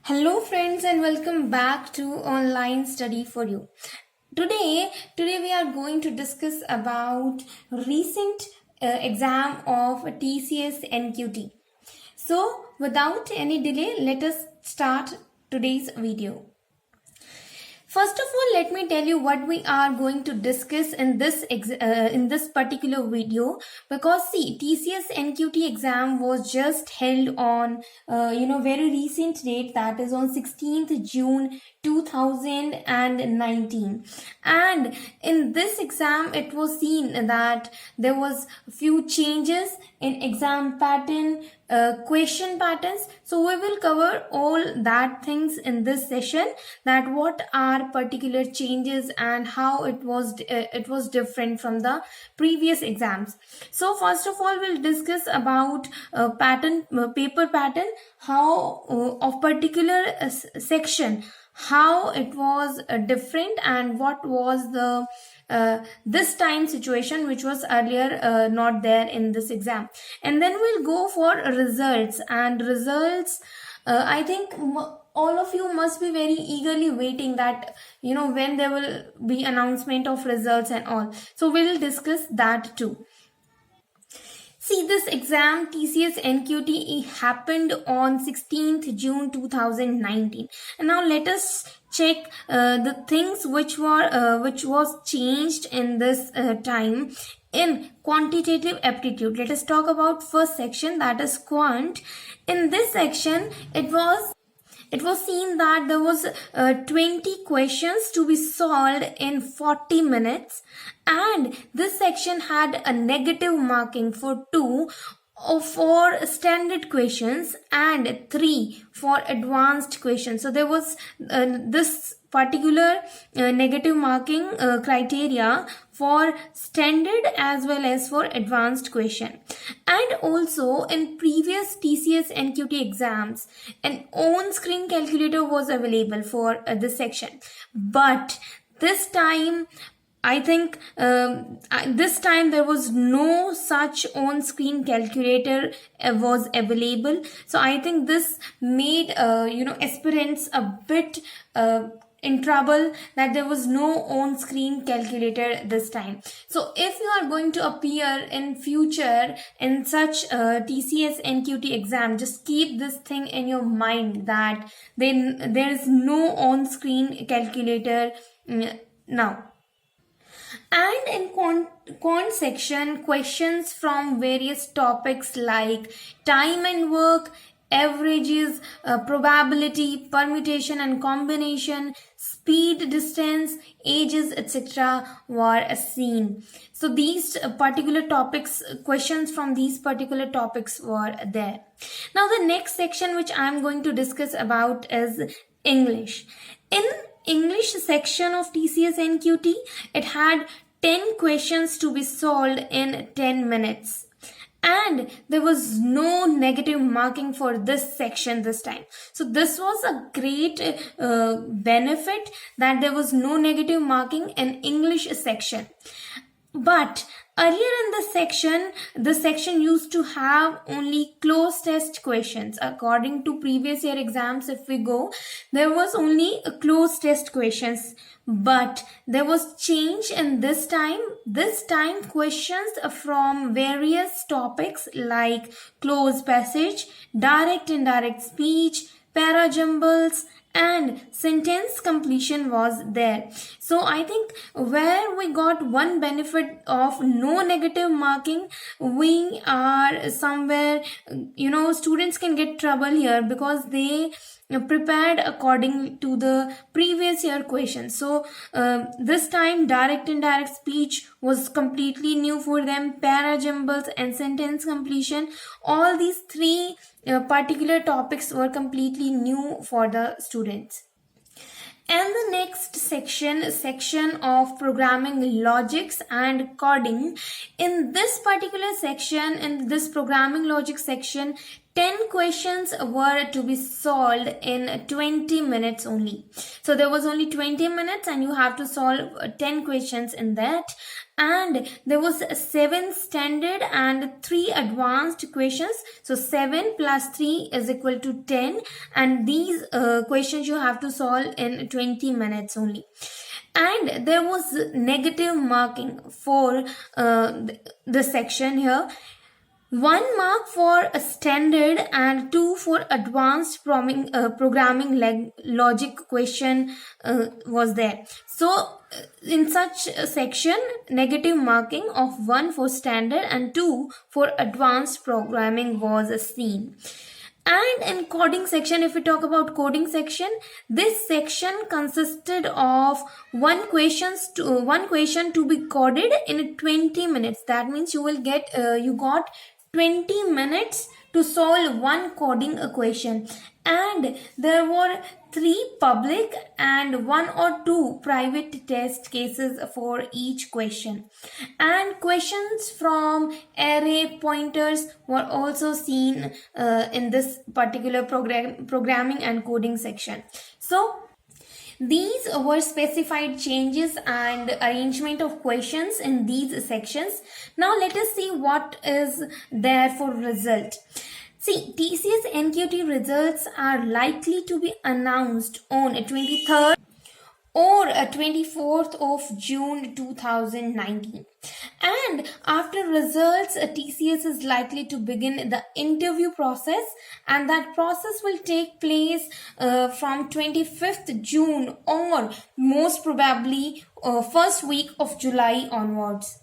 Hello friends and welcome back to Online Study for You. Today we are going to discuss about recent exam of TCS NQT. So without any delay, let us start today's video. First of all, let me tell you what we are going to discuss in this particular video, because see, TCS NQT exam was just held on very recent date, that is on 16th June 2019, and in this exam it was seen that there was few changes in exam pattern, question patterns. So we will cover all that things in this session, that what are particular changes and how it was different from the previous exams. So first of all, we'll discuss about paper pattern, how of particular section, how it was different, and what was the this time situation which was earlier not there in this exam. And then we'll go for results, and results I think all of you must be very eagerly waiting that when there will be announcement of results and all. So we'll discuss that too. See, this exam TCS NQT happened on 16th June 2019. And now let us check the things which was changed in this time in quantitative aptitude. Let us talk about first section, that is Quant. In this section, it was seen that there was 20 questions to be solved in 40 minutes, and this section had a negative marking for 2 for standard questions and 3 for advanced questions. So there was this particular negative marking criteria for standard as well as for advanced question. And also in previous TCS NQT exams, an on-screen calculator was available for this section, but this time I think this time there was no such on-screen calculator was available. So I think this made aspirants a bit in trouble, that there was no on-screen calculator this time. So if you are going to appear in future in such TCS NQT exam, just keep this thing in your mind, that then there is no on-screen calculator now. And in quant section, questions from various topics like time and work, averages, probability, permutation and combination, speed, distance, ages, etc. were seen. So these particular topics, questions from these particular topics were there. Now the next section which I am going to discuss about is English. In English section of TCS NQT, it had 10 questions to be solved in 10 minutes. And there was no negative marking for this section this time. So this was a great benefit, that there was no negative marking in English section. But earlier in this section used to have only closed test questions. According to previous year exams, if we go, there was only closed test questions. But there was change in this time. This time questions from various topics like closed passage, direct indirect speech, parajumbles, and sentence completion was there. So I think where we got one benefit of no negative marking, we are somewhere, students can get trouble here, because they prepared according to the previous year questions. So this time direct indirect speech was completely new for them, parajumbles and sentence completion, all these three particular topics were completely new for the students. And the next section of programming logics and coding. In this particular section, in this programming logic section, 10 questions were to be solved in 20 minutes only. So there was only 20 minutes and you have to solve 10 questions in that. And there was 7 standard and 3 advanced questions. So 7 plus 3 is equal to 10. And these questions you have to solve in 20 minutes only. And there was negative marking for the section here. 1 mark for a standard and 2 for advanced programming logic question was there. So in such a section, negative marking of 1 for standard and 2 for advanced programming was seen. And in coding section, if we talk about coding section, this section consisted of one question to be coded in 20 minutes. That means you got 20 minutes to solve one coding equation. And there were 3 public and 1 or 2 private test cases for each question. And questions from array pointers were also seen in this particular programming and coding section. So these were specified changes and arrangement of questions in these sections. Now let us see what is there for result. See, TCS NQT results are likely to be announced on 23rd or 24th of June 2019. And after results, TCS is likely to begin the interview process, and that process will take place from 25th June or most probably first week of July onwards.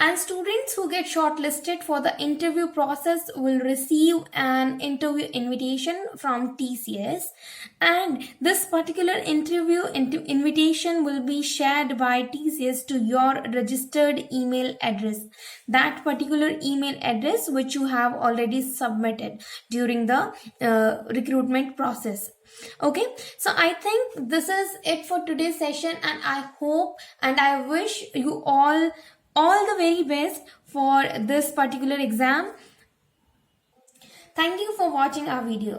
And students who get shortlisted for the interview process will receive an interview invitation from TCS, and this particular interview invitation will be shared by TCS to your registered email address, that particular email address which you have already submitted during the recruitment process. Okay, so I think this is it for today's session, and I hope and I wish you all the very best for this particular exam. Thank you for watching our video.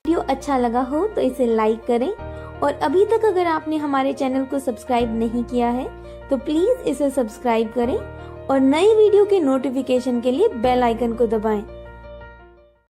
Video अच्छा लगा हो तो इसे like करें, और अभी तक अगर आपने हमारे चैनल को सब्सक्राइब नहीं किया है तो प्लीज इसे सब्सक्राइब करें और नई वीडियो के नोटिफिकेशन के लिए बेल आइकन को दबाएं।